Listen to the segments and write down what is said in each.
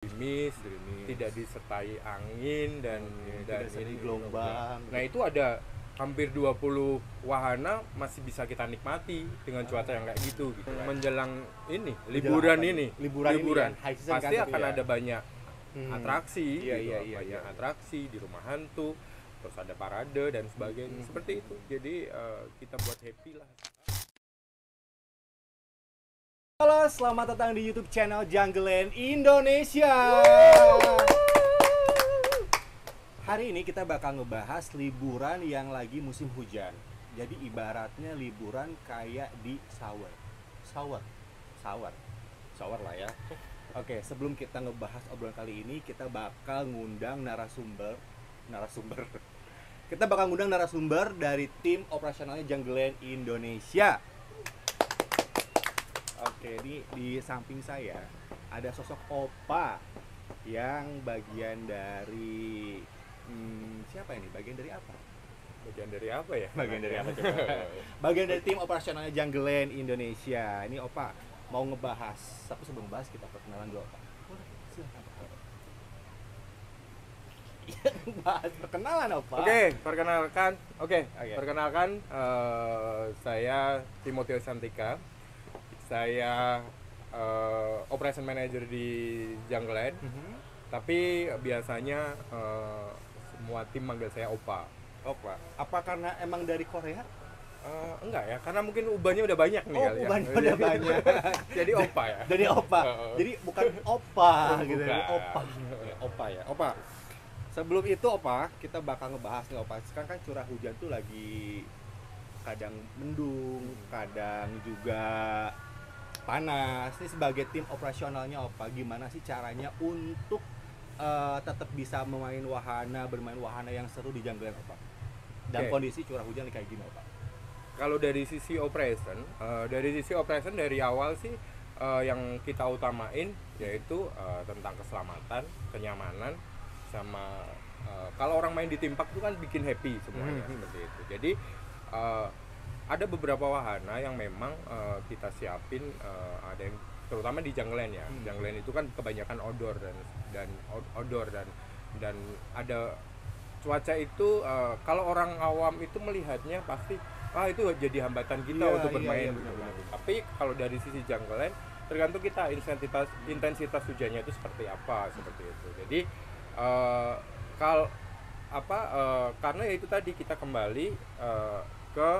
gerimis, tidak disertai angin dan tidak ini gelombang. Nah, itu ada hampir 20 wahana masih bisa kita nikmati dengan cuaca yang kayak gitu kan. Menjelang ini liburan Liburan high season pasti kan, akan ya. ada banyak atraksi Iya. atraksi di rumah hantu, terus ada parade dan sebagainya seperti itu. Jadi kita buat happy lah. Halo, selamat datang di YouTube channel Jungleland Indonesia. Hari ini kita bakal ngebahas liburan yang lagi musim hujan. Jadi ibaratnya liburan kayak di shower lah ya. Oke, sebelum kita ngebahas obrolan kali ini, kita bakal ngundang narasumber. Kita bakal ngundang narasumber dari tim operasionalnya Jungleland Indonesia. Oke, ini di samping saya ada sosok Opa yang bagian dari siapa ini? Bagian dari apa? Bagian dari apa ya? Bagian dari apa coba? Bagian dari tim operasionalnya Jungleland Indonesia. Ini Opa mau ngebahas. Tapi sebelum bahas kita perkenalan dulu, Opa. Silakan. Bahas perkenalan, Opa. Perkenalkan, saya Timotius Santika. Saya operation manager di Jungleland. Tapi biasanya semua tim manggil saya Opa. Apa karena emang dari Korea? Enggak ya, karena mungkin ubahnya udah banyak nih kali ya. Ubahnya udah banyak. Jadi Opa ya. Jadi Opa. Jadi bukan Opa gitu. Bukan. Opa ya. Opa. Sebelum itu Opa, kita bakal ngebahas nih Opa. Sekarang kan curah hujan tuh lagi kadang mendung, kadang juga panas. Ini sebagai tim operasionalnya Opa, gimana sih caranya untuk tetap bisa bermain wahana yang seru di Jungleland Opa? Dan kondisi curah hujan kayak gini Opa? Kalau dari sisi operation, dari awal sih yang kita utamain yaitu tentang keselamatan, kenyamanan, sama kalau orang main di theme park itu kan bikin happy semuanya seperti itu. Jadi ada beberapa wahana yang memang kita siapin, ada yang terutama di Jungleland ya. Jungleland itu kan kebanyakan outdoor dan ada cuaca itu kalau orang awam itu melihatnya pasti itu jadi hambatan kita untuk bermain. Benar. Tapi kalau dari sisi Jungleland tergantung kita intensitas hujannya itu seperti apa seperti itu. Jadi karena ya itu tadi kita kembali ke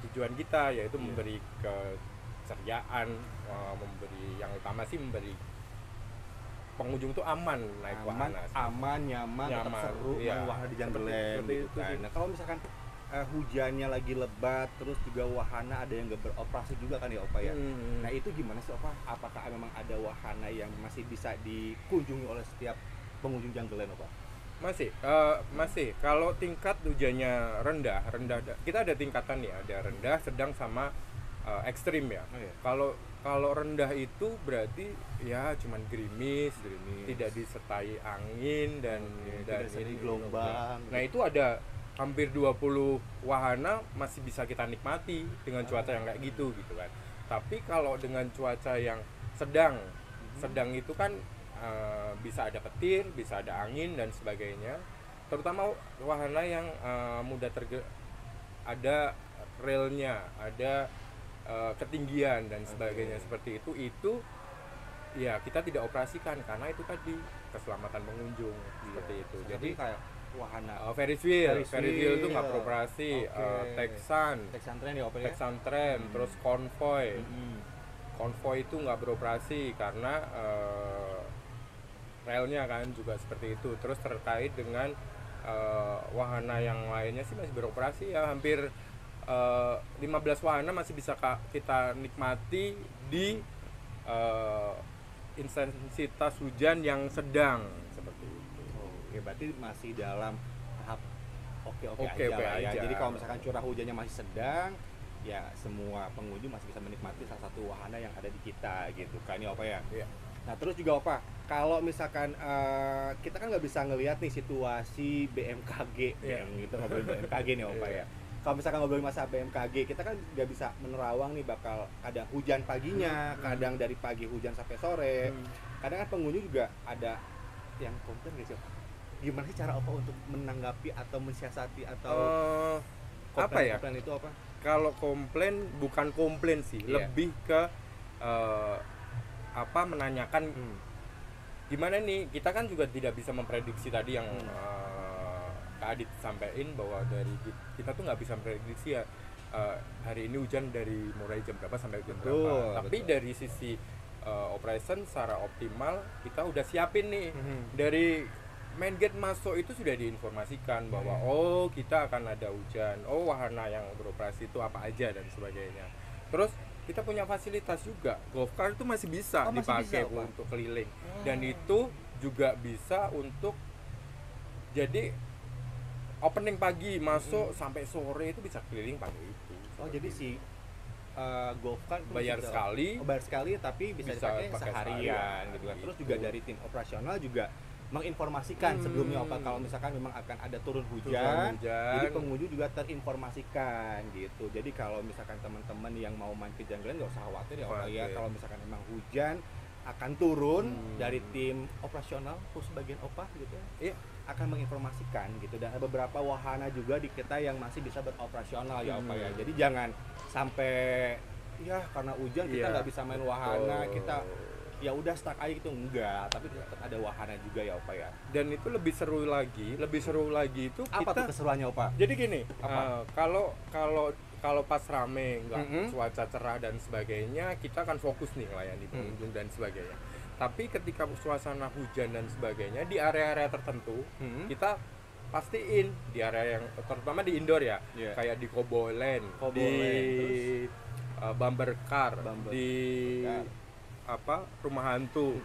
tujuan kita, yaitu memberi keceriaan, memberi yang utama sih memberi pengunjung tuh aman naik wahana, nyaman, tetap seru main wahana di Jungleland gitu kan. Nah, kalau misalkan hujannya lagi lebat, terus juga wahana ada yang nggak beroperasi juga kan ya Opa ya. Nah itu gimana sih Opa? Apakah memang ada wahana yang masih bisa dikunjungi oleh setiap pengunjung Jungleland Opa? Masih. Kalau tingkat hujannya rendah, kita ada tingkatan ya, ada rendah, sedang sama ekstrim ya. Kalau rendah itu berarti ya cuman gerimis, tidak disertai angin dan ini gelombang. Nah, itu ada hampir 20 wahana masih bisa kita nikmati dengan cuaca yang kayak gitu kan. Tapi kalau dengan cuaca yang sedang itu kan bisa ada petir, bisa ada angin dan sebagainya. Terutama wahana yang ada relnya, ada ketinggian dan sebagainya seperti itu ya kita tidak operasikan karena itu tadi keselamatan pengunjung seperti itu. Jadi kayak wahana Ferris wheel itu nggak beroperasi. Texan Tren ya, Texan Tren, terus konvoy itu nggak beroperasi karena relnya kan juga seperti itu. Terus terkait dengan wahana yang lainnya sih masih beroperasi ya, hampir 15 wahana masih bisa kita nikmati di intensitas hujan yang sedang seperti itu. Oke, berarti masih dalam tahap oke aja. Jadi kalau misalkan curah hujannya masih sedang, ya semua pengunjung masih bisa menikmati salah satu wahana yang ada di kita gitu kan ya Opa ya. Iya. Nah terus juga Opa, kalau misalkan kita kan nggak bisa ngelihat nih situasi BMKG yang gitu, ngobrol BMKG nih Opa ya. Kalau misalkan ngobrolin masa BMKG, kita kan nggak bisa menerawang nih, bakal kadang hujan paginya, kadang dari pagi hujan sampai sore. kadang kan pengunjung juga ada yang komplain gitu. Gimana sih cara Opa untuk menanggapi atau mensiasati atau Apa ya? komplain itu apa? Kalau komplain bukan komplain sih, Iya. lebih ke menanyakan gimana nih, kita kan juga tidak bisa memprediksi tadi yang Kak Adit sampaikan bahwa dari kita tuh nggak bisa memprediksi ya hari ini hujan dari mulai jam berapa sampai jam berapa. Tapi dari sisi operation secara optimal kita udah siapin nih. Dari main gate masuk itu sudah diinformasikan bahwa oh kita akan ada hujan, oh wahana yang beroperasi itu apa aja dan sebagainya. Terus kita punya fasilitas juga, golf cart itu masih bisa dipakai untuk keliling, dan itu juga bisa untuk jadi opening pagi masuk sampai sore itu bisa keliling pagi itu. Oh jadi si golf cart bayar sekali, bayar sekali tapi bisa dipakai seharian gitu kan. Terus juga dari tim operasional juga menginformasikan sebelumnya Opa kalau misalkan memang akan ada turun hujan, jadi pengunjung juga terinformasikan gitu. Jadi kalau misalkan teman-teman yang mau main ke Janggelan nggak usah khawatir ya Opa ya, kalau misalkan memang hujan akan turun dari tim operasional khusus bagian Opa gitu ya, akan menginformasikan gitu. Dan ada beberapa wahana juga di kita yang masih bisa beroperasional ya Opa ya. Jadi jangan sampai ya karena hujan kita nggak bisa main wahana, kita ya udah stuck aja gitu, enggak, tapi tetap ada wahana juga ya Opa ya. Dan itu lebih seru lagi itu apa tuh keseruannya Opa? Jadi gini, kalau pas rame nggak cuaca cerah dan sebagainya, kita akan fokus nih melayani pengunjung dan sebagainya. Tapi ketika suasana hujan dan sebagainya di area-area tertentu, kita pastiin di area yang terutama di indoor ya, kayak di Kobolen, di Bumper Car, di rumah hantu,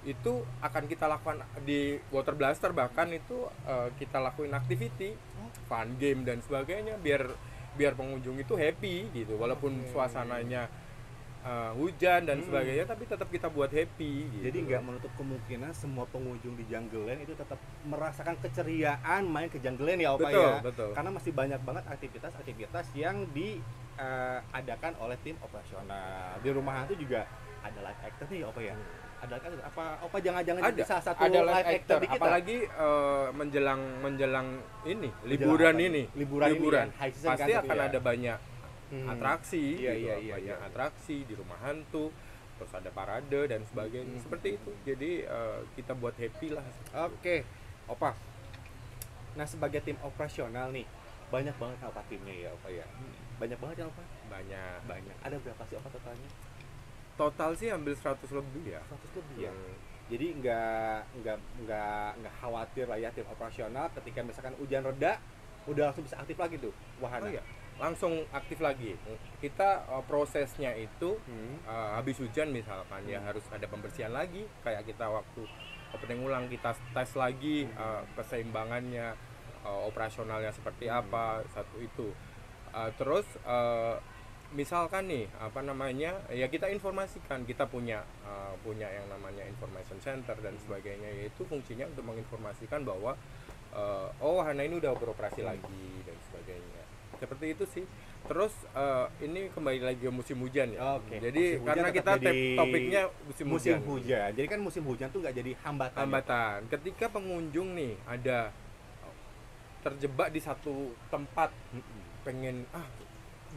itu akan kita lakukan di Water Blaster, bahkan itu kita lakuin activity, fun game dan sebagainya biar pengunjung itu happy gitu, walaupun suasananya hujan dan sebagainya, tapi tetap kita buat happy gitu. Jadi nggak menutup kemungkinan semua pengunjung di Janggelan itu tetap merasakan keceriaan main ke Janggelan ya Opa ya. Betul. Karena masih banyak banget aktivitas yang diadakan oleh tim operasional. Di rumah hantu juga ada live actor nih Opa ya. Ada kan apa Opa jangan-jangan jadi salah satu ada live actor di kita. Apalagi menjelang ini liburan ini pasti akan ada banyak atraksi, banyak atraksi di rumah hantu, terus ada parade dan sebagainya, seperti itu. Jadi kita buat happy lah. Oke, Opa. Nah sebagai tim operasional nih, banyak banget Opa timnya ya Opa ya. Banyak banget ya Opa? Banyak. Ada berapa sih Opa totalnya? Total sih hampir 100 lebih ya. 100 lebih ya. Jadi nggak khawatir lah ya tim operasional ketika misalkan hujan reda udah langsung bisa aktif lagi tuh wahana. Langsung aktif lagi. Kita prosesnya itu habis hujan misalkan ya harus ada pembersihan lagi, kayak kita waktu opening ulang kita tes lagi keseimbangannya, operasionalnya seperti apa, satu itu. Terus misalkan nih ya kita informasikan, kita punya yang namanya information center dan sebagainya, yaitu fungsinya untuk menginformasikan bahwa wahana ini udah beroperasi lagi dan sebagainya, seperti itu sih. Terus ini kembali lagi ke musim hujan ya. Jadi karena kita topiknya musim hujan. Jadi kan musim hujan tuh nggak jadi hambatan. Ketika pengunjung nih ada terjebak di satu tempat, pengen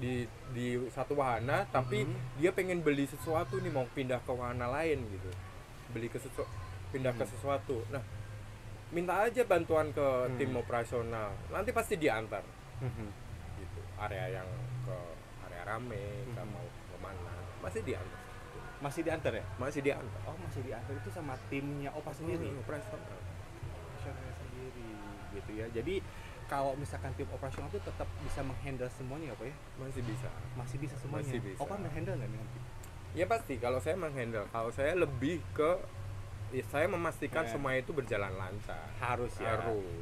di satu wahana, tapi dia pengen beli sesuatu nih, mau pindah ke wahana lain gitu, pindah ke sesuatu. Nah, minta aja bantuan ke tim operasional, nanti pasti diantar gitu, area yang ke area rame, mau kemana masih diantar. Masih diantar ya? Masih diantar. Oh masih diantar itu sama timnya Opa sendiri? Operasional sendiri gitu ya. Jadi kalau misalkan tim operasional itu tetap bisa menghandle semuanya ya Pak ya? Masih bisa semuanya? Masih bisa. Opa menghandle nggak nih nanti? Ya pasti, kalau saya menghandle. Kalau saya lebih ke saya memastikan semua itu berjalan lancar. Harus.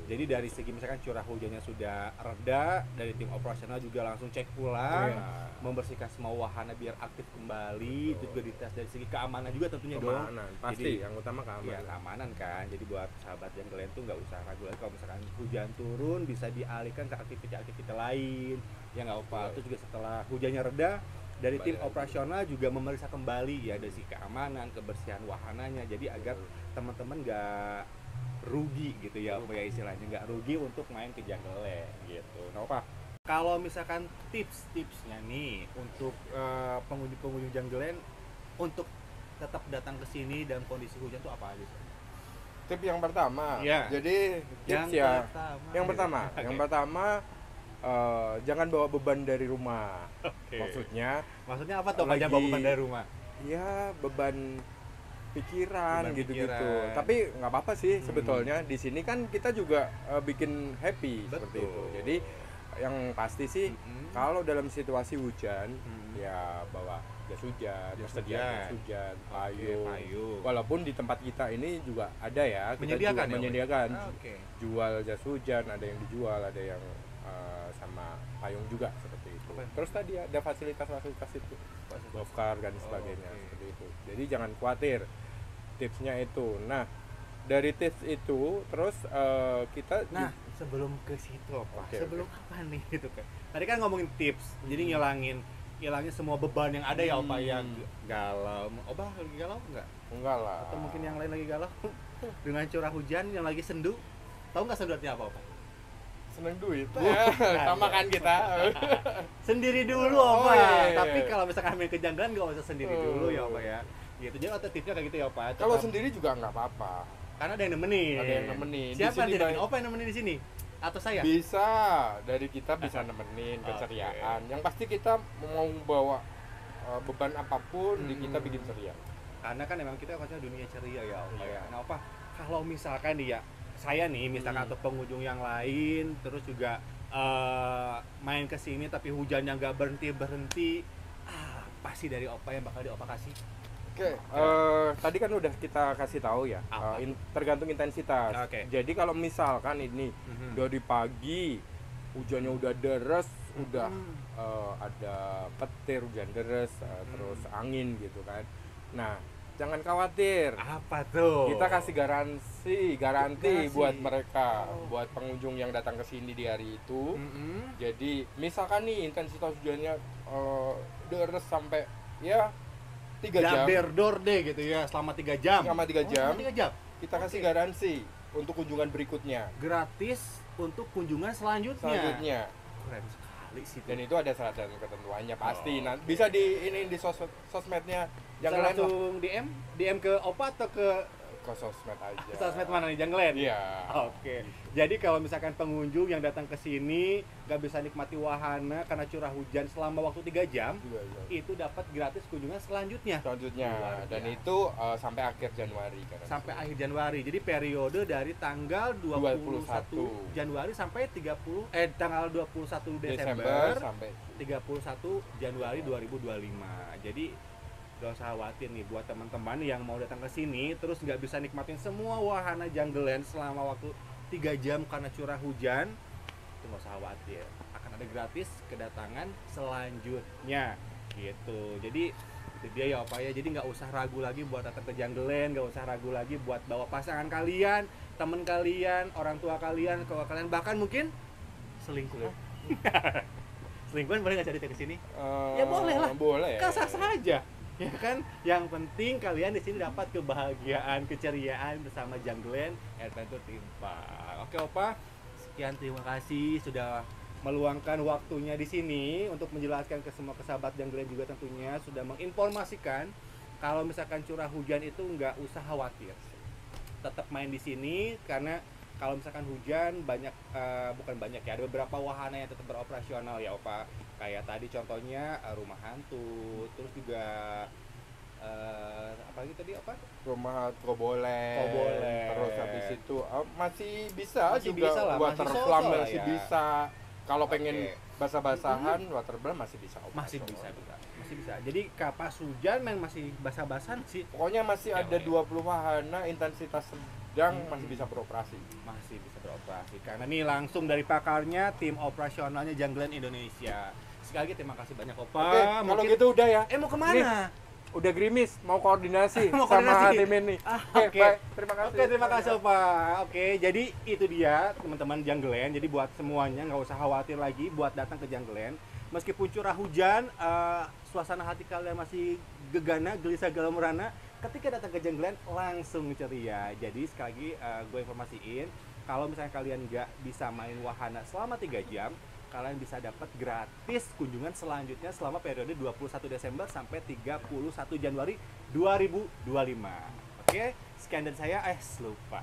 Jadi dari segi misalkan curah hujannya sudah reda, dari tim operasional juga langsung cek ulang, membersihkan semua wahana biar aktif kembali. Itu juga dites dari segi keamanan juga tentunya dong. Pasti, yang utama keamanan. Ya keamanan kan. Jadi buat sahabat yang kalian tuh nggak usah ragu lagi kalau misalkan hujan turun bisa dialihkan ke aktivitas lain. Ya nggak apa. Itu juga setelah hujannya reda, dari tim Kembali lagi. operasional juga memeriksa kembali ya dari sisi keamanan, kebersihan wahananya. Jadi agar teman-teman nggak rugi gitu ya, apa ya istilahnya, nggak rugi untuk main ke Jungle Land gitu. Nah, Pak, kalau misalkan tips-tipsnya nih untuk pengunjung-pengunjung Jungle Land untuk tetap datang ke sini dalam kondisi hujan tuh apa aja sih? Tip yang pertama, Iya. jadi tips yang pertama, Oke. yang pertama jangan bawa beban dari rumah. Oke. Maksudnya apa tuh? Jangan bawa beban dari rumah. ya beban pikiran Beban gitu-gitu. pikiran. Tapi nggak apa-apa sih sebetulnya. Di sini kan kita juga bikin happy seperti itu. Betul. Jadi yang pasti sih kalau dalam situasi hujan ya bawa jas hujan, Jas persediaan hujan. jas hujan, Oke, payung. payung. Walaupun di tempat kita ini juga ada ya, kita Menyediakan juga ya, menyediakan Oke. jual jas hujan, ada yang dijual, ada yang sama payung juga seperti itu. Oke. Terus tadi ada fasilitas-fasilitas itu, golfcar dan sebagainya Oke. seperti itu. Jadi jangan khawatir. Tipsnya itu. Nah, dari tips itu terus kita Nah, sebelum ke situ apa? Oke, Sebelum apa nih gitu kan? Tadi kan ngomongin tips, jadi ngilangin semua beban yang ada ya, Opa, yang galau. Opa lagi galau enggak? enggak lah. Atau mungkin yang lain lagi galau dengan curah hujan yang lagi sendu. Tahu nggak sendu artinya apa, Opa? seneng duit. Bukan. Sama kan kita. Sendiri dulu, Oh, Opa. iya. Tapi kalau misalkan main ke janggalan nggak usah sendiri dulu ya, Opa ya. Gitu. Jadi alternatifnya kayak gitu ya, Opa. Kalau Tetap- sendiri juga nggak apa-apa. karena ada yang nemenin. Ada yang nemenin. Di Siapa sini yang nemenin? banyak- Opa yang nemenin di sini? Atau saya? Bisa, dari kita bisa nemenin Oke. keceriaan. Yang pasti kita mau bawa beban apapun di kita bikin ceria. Karena kan emang kita konsepnya dunia ceria ya, Opa Iya. ya. Nah, Opa, kalau misalkan nih ya, saya nih misalkan atau pengunjung yang lain terus juga main ke sini tapi hujannya nggak berhenti, apa sih dari Opa yang bakal di Opa kasih? Oke, tadi kan udah kita kasih tahu ya, Apa? tergantung intensitas. Oke. Jadi kalau misalkan ini dari pagi hujannya udah deres, udah ada petir, hujan deres, terus angin gitu kan. Nah, jangan khawatir. Apa tuh? Kita kasih garanti Garansi. buat mereka, Oh. buat pengunjung yang datang ke sini di hari itu. Mm-mm. Jadi misalkan nih intensitas hujannya deres sampai ya 3 jam, Daberdor deh gitu ya, selama 3 jam. Selama 3 jam. Selama 3 jam. kita kasih Oke. garansi untuk kunjungan berikutnya. Gratis untuk kunjungan selanjutnya. Keren sekali sih. Dan itu ada syarat dan ketentuannya pasti. Oh, Nanti oke. bisa di ini di sosmednya yang Bisa lain lah. langsung DM ke Opa atau ke Ke sosmed aja. sosmed mana nih, Janglen? Iya. Oke. Jadi kalau misalkan pengunjung yang datang ke sini nggak bisa nikmati wahana karena curah hujan selama waktu 3 jam, Iya, iya. itu dapat gratis kunjungan selanjutnya. Selanjutnya, Luar dan biasa. itu sampai akhir Januari kan. Sampai akhir Januari. Jadi periode dari tanggal 21 Januari sampai tanggal 21 Desember Desember sampai 31 Januari 2025. Jadi gak usah khawatir nih buat teman-teman yang mau datang ke sini terus nggak bisa nikmatin semua wahana Jungle Land selama waktu 3 jam karena curah hujan, itu nggak usah khawatir, akan ada gratis kedatangan selanjutnya gitu. Jadi itu dia ya, Pak ya. Jadi nggak usah ragu lagi buat datang ke Jungle Land, nggak usah ragu lagi buat bawa pasangan kalian, teman kalian, orang tua kalian, kalau kalian bahkan mungkin selingkuh. Selingkuhan boleh nggak jadi ke sini? Ya boleh lah. Boleh. Kan sah-sah aja, ya kan? Yang penting kalian di sini dapat kebahagiaan, keceriaan bersama Jungle Land Adventure Theme Park. Oke, Opa, sekian, terima kasih sudah meluangkan waktunya di sini untuk menjelaskan ke semua sahabat Jungle Land, juga tentunya sudah menginformasikan kalau misalkan curah hujan itu nggak usah khawatir, tetap main di sini karena kalau misalkan hujan banyak bukan banyak ya, ada beberapa wahana yang tetap beroperasional ya, Opa. Kayak tadi contohnya rumah hantu, terus juga apa lagi tadi, Opa? Rumah Kobolen. Kobolen. Terus habis itu masih bisa Masih juga bisa lah, water masih plum so-so lah masih ya. bisa. Kalau Oke. pengen basah-basahan, water plum masih bisa. Masih bisa. Jadi kapas hujan memang masih basah-basahan sih, Pokoknya masih Ya, ada ya. 20 wahana intensitas sedang masih bisa beroperasi. masih bisa beroperasi karena ini langsung dari pakarnya, tim operasionalnya Jungle Land Indonesia. Sekali lagi terima kasih banyak, Opa. Oke, kalau Mungkin- gitu udah ya. mau kemana? Udah gerimis, mau koordinasi Mau sama koordinasi. tim ini. Oke. Baik, terima kasih. Oke, terima kasih, Opa. Oke, jadi itu dia teman-teman Jungle Land. Jadi buat semuanya nggak usah khawatir lagi buat datang ke Jungle Land. Meskipun curah hujan, suasana hati kalian masih gegana, gelisah, galau merana, ketika datang ke Jengglen langsung ceria. Jadi sekali lagi gue informasiin, kalau misalnya kalian nggak bisa main wahana selama 3 jam, kalian bisa dapat gratis kunjungan selanjutnya selama periode 21 Desember sampai 31 Januari 2025. Oke, sekian dari saya. Lupa.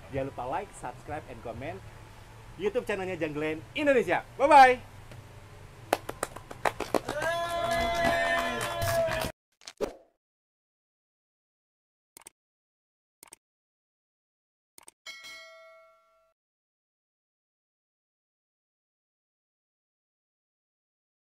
Jangan lupa like, subscribe, and comment YouTube channelnya Jengglen Indonesia. Bye-bye!